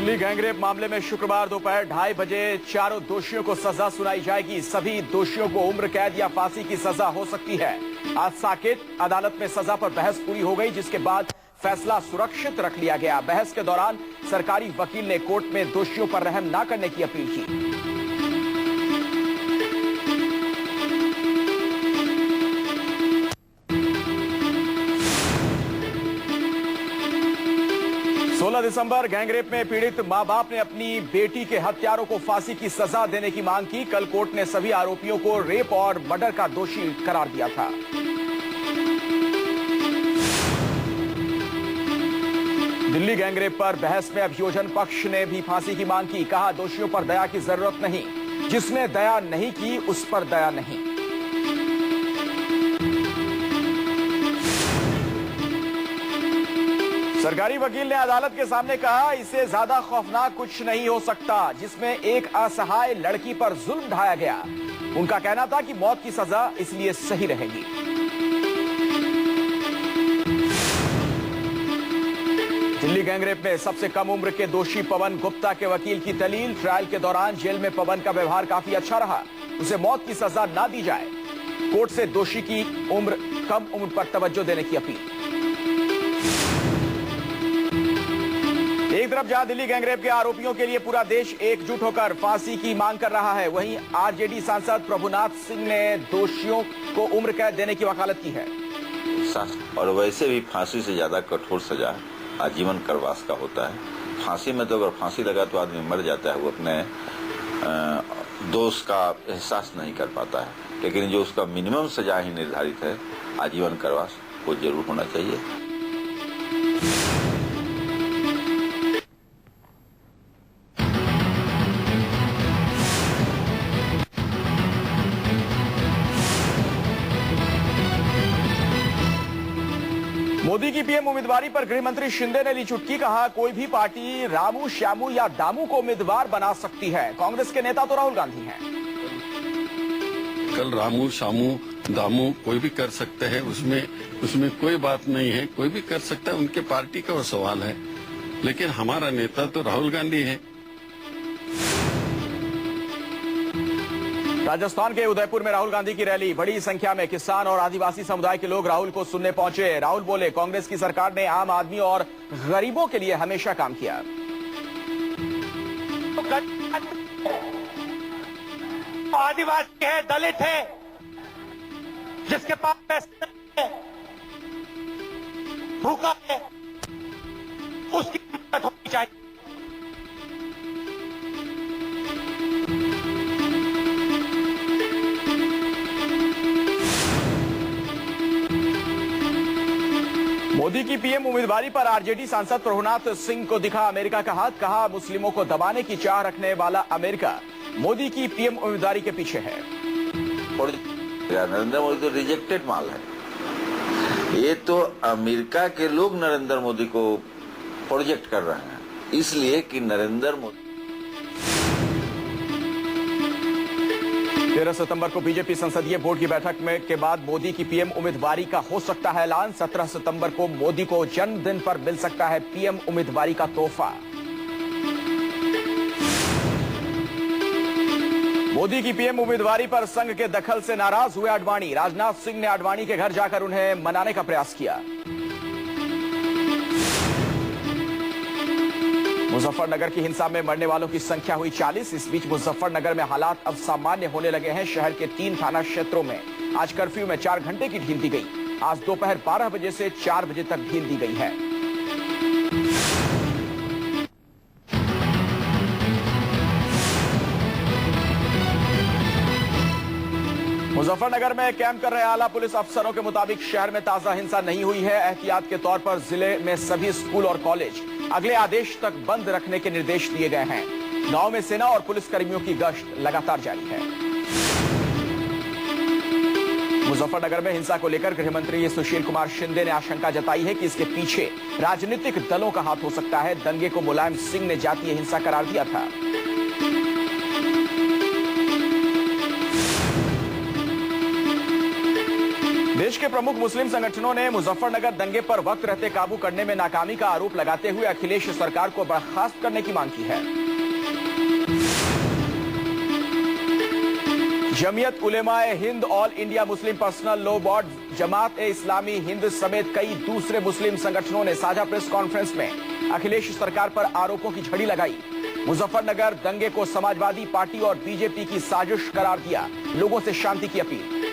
Delhi gangrape मामले में शुक्रवार दोपहर 2:30 बजे चारों दोषियों को सजा सुनाई जाएगी। सभी दोषियों को उम्र कैद या फांसी की सजा हो सकती है। आज साकेत अदालत में सजा पर बहस पूरी हो गई, जिसके बाद फैसला सुरक्षित रख लिया गया। बहस के दौरान सरकारी वकील ने कोर्ट में दोषियों पर रहम न करने की अपील की। 16 दिसंबर गैंगरेप में पीड़ित मां बाप ने अपनी बेटी के हत्यारों को फांसी की सजा देने की मांग की। कल कोर्ट ने सभी आरोपियों को रेप और मर्डर का दोषी करार दिया था। दिल्ली गैंगरेप पर बहस में अभियोजन पक्ष ने भी फांसी की मांग की। कहा, दोषियों पर दया की जरूरत नहीं, जिसने दया नहीं की उस पर दया नहीं। सरकारी वकील ने अदालत के सामने कहा, इससे ज्यादा खौफनाक कुछ नहीं हो सकता, जिसमें एक असहाय लड़की पर जुल्म ढाया गया। उनका कहना था कि मौत की सजा इसलिए सही रहेगी। दिल्ली गैंगरेप में सबसे कम उम्र के दोषी पवन गुप्ता के वकील की दलील, ट्रायल के दौरान जेल में पवन का व्यवहार काफी अच्छा रहा, उसे मौत की सजा ना दी जाए। कोर्ट से दोषी की कम उम्र पर तवज्जो देने की अपील। एक तरफ जहां दिल्ली गैंगरेप के आरोपियों के लिए पूरा देश एकजुट होकर फांसी की मांग कर रहा है, वहीं आरजेडी सांसद प्रभुनाथ सिंह ने दोषियों को उम्र कैद देने की वकालत की है। और वैसे भी फांसी से ज्यादा कठोर सजा आजीवन कारावास का होता है। फांसी में तो अगर फांसी लगा तो आदमी मर जाता है, वो अपने दोष का एहसास नहीं कर पाता है। लेकिन जो उसका मिनिमम सजा ही निर्धारित है, आजीवन कारावास, वो जरूर होना चाहिए। मोदी की पीएम उम्मीदवारी पर गृह मंत्री शिंदे ने ली चुटकी। कहा, कोई भी पार्टी रामू, श्यामू या दामू को उम्मीदवार बना सकती है। कांग्रेस के नेता तो राहुल गांधी हैं। कल रामू, श्यामू, दामू कोई भी कर सकते हैं, उसमें कोई बात नहीं है, कोई भी कर सकता है, उनके पार्टी का वो सवाल है। लेकिन हमारा नेता तो राहुल गांधी है। राजस्थान के उदयपुर में राहुल गांधी की रैली, बड़ी संख्या में किसान और आदिवासी समुदाय के लोग राहुल को सुनने पहुंचे। राहुल बोले, कांग्रेस की सरकार ने आम आदमी और गरीबों के लिए हमेशा काम किया। आदिवासी है, दलित है, जिसके पास पैसे है, भूखा है, उसकी मदद होनी चाहिए। मोदी की पीएम उम्मीदवारी पर आरजेडी सांसद प्रभुनाथ सिंह को दिखा अमेरिका का हाथ। कहा, मुस्लिमों को दबाने की चाह रखने वाला अमेरिका मोदी की पीएम उम्मीदवारी के पीछे है। नरेंद्र मोदी तो रिजेक्टेड माल है। ये तो अमेरिका के लोग नरेंद्र मोदी को प्रोजेक्ट कर रहे हैं, इसलिए कि नरेंद्र मोदी 13 सितंबर को बीजेपी संसदीय बोर्ड की बैठक में के बाद मोदी की पीएम उम्मीदवारी का हो सकता है ऐलान। 17 सितंबर को मोदी को जन्मदिन पर मिल सकता है पीएम उम्मीदवारी का तोहफा। मोदी की पीएम उम्मीदवारी पर संघ के दखल से नाराज हुए आडवाणी। राजनाथ सिंह ने आडवाणी के घर जाकर उन्हें मनाने का प्रयास किया। मुजफ्फरनगर की हिंसा में मरने वालों की संख्या हुई 40। इस बीच मुजफ्फरनगर में हालात अब सामान्य होने लगे हैं। शहर के 3 थाना क्षेत्रों में आज कर्फ्यू में 4 घंटे की ढील दी गई। आज दोपहर 12 बजे से 4 बजे तक ढील दी गई है। मुजफ्फरनगर में कैंप कर रहे आला पुलिस अफसरों के मुताबिक शहर में ताजा हिंसा नहीं हुई है। एहतियात के तौर पर जिले में सभी स्कूल और कॉलेज अगले आदेश तक बंद रखने के निर्देश दिए गए हैं। गांव में सेना और पुलिस कर्मियों की गश्त लगातार जारी है। मुजफ्फरनगर में हिंसा को लेकर गृह मंत्री सुशील कुमार शिंदे ने आशंका जताई है कि इसके पीछे राजनीतिक दलों का हाथ हो सकता है। दंगे को मुलायम सिंह ने जातीय हिंसा करार दिया था। देश के प्रमुख मुस्लिम संगठनों ने मुजफ्फरनगर दंगे पर वक्त रहते काबू करने में नाकामी का आरोप लगाते हुए अखिलेश सरकार को बर्खास्त करने की मांग की है। Jamiat Ulema e Hind, All India Muslim Personal Law Board, Jamaat e Islami Hind समेत कई दूसरे मुस्लिम संगठनों ने साझा प्रेस कॉन्फ्रेंस में अखिलेश सरकार पर आरोपों की झड़ी लगाई। मुजफ्फरनगर दंगे को समाजवादी पार्टी और बीजेपी की साजिश करार दिया। लोगों से शांति की अपील।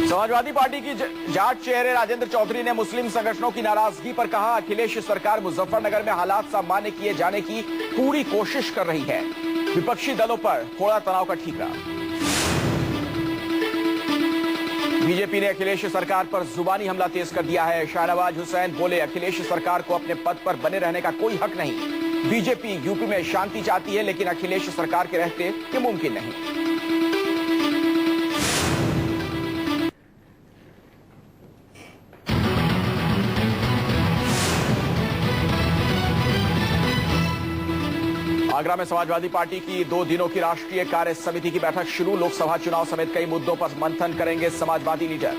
समाजवादी पार्टी की जाट चेहरे राजेंद्र चौधरी ने मुस्लिम संगठनों की नाराजगी पर कहा, अखिलेश सरकार मुजफ्फरनगर में हालात सामान्य किए जाने की पूरी कोशिश कर रही है। विपक्षी दलों पर थोड़ा तनाव का ठीकरा। बीजेपी ने अखिलेश सरकार पर जुबानी हमला तेज कर दिया है। शाहनवाज हुसैन बोले, अखिलेश सरकार को अपने पद पर बने रहने का कोई हक नहीं। बीजेपी यूपी में शांति चाहती है, लेकिन अखिलेश सरकार के रहते ये मुमकिन नहीं। आगरा में समाजवादी पार्टी की 2 दिनों की राष्ट्रीय कार्य समिति की बैठक शुरू। लोकसभा चुनाव समेत कई मुद्दों पर मंथन करेंगे समाजवादी लीडर।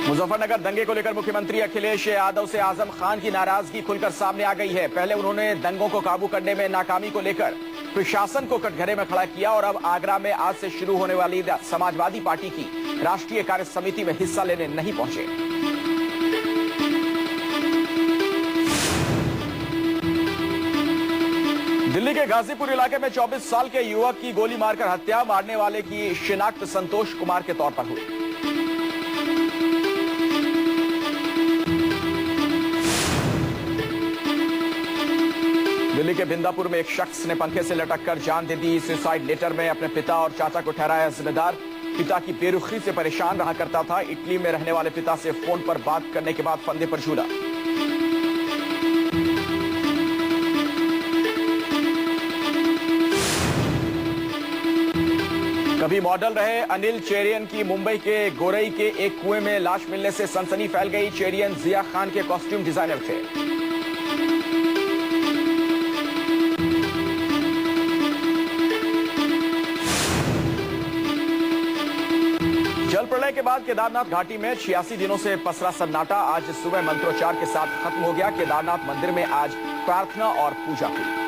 मुजफ्फरनगर दंगे को लेकर मुख्यमंत्री अखिलेश यादव से आजम खान की नाराजगी खुलकर सामने आ गई है। पहले उन्होंने दंगों को काबू करने में नाकामी को लेकर प्रशासन को कटघरे में खड़ा किया और अब आगरा में आज से शुरू होने वाली समाजवादी पार्टी की राष्ट्रीय कार्य समिति में हिस्सा लेने नहीं पहुंचे। दिल्ली के गाजीपुर इलाके में 24 साल के युवक की गोली मारकर हत्या। मारने वाले की शिनाख्त संतोष कुमार के तौर पर हुई। दिल्ली के बिंदापुर में एक शख्स ने पंखे से लटककर जान दे दी। सुसाइड लेटर में अपने पिता और चाचा को ठहराया जिम्मेदार। पिता की बेरुखी से परेशान रहा करता था। इटली में रहने वाले पिता से फोन पर बात करने के बाद फंदे पर झूला। कभी मॉडल रहे अनिल चेरियन की मुंबई के गोरई के एक कुएं में लाश मिलने से सनसनी फैल गई। चेरियन जिया खान के कॉस्ट्यूम डिजाइनर थे। जल प्रलय के बाद केदारनाथ घाटी में 86 दिनों से पसरा सन्नाटा आज सुबह मंत्रोच्चार के साथ खत्म हो गया। केदारनाथ मंदिर में आज प्रार्थना और पूजा हुई।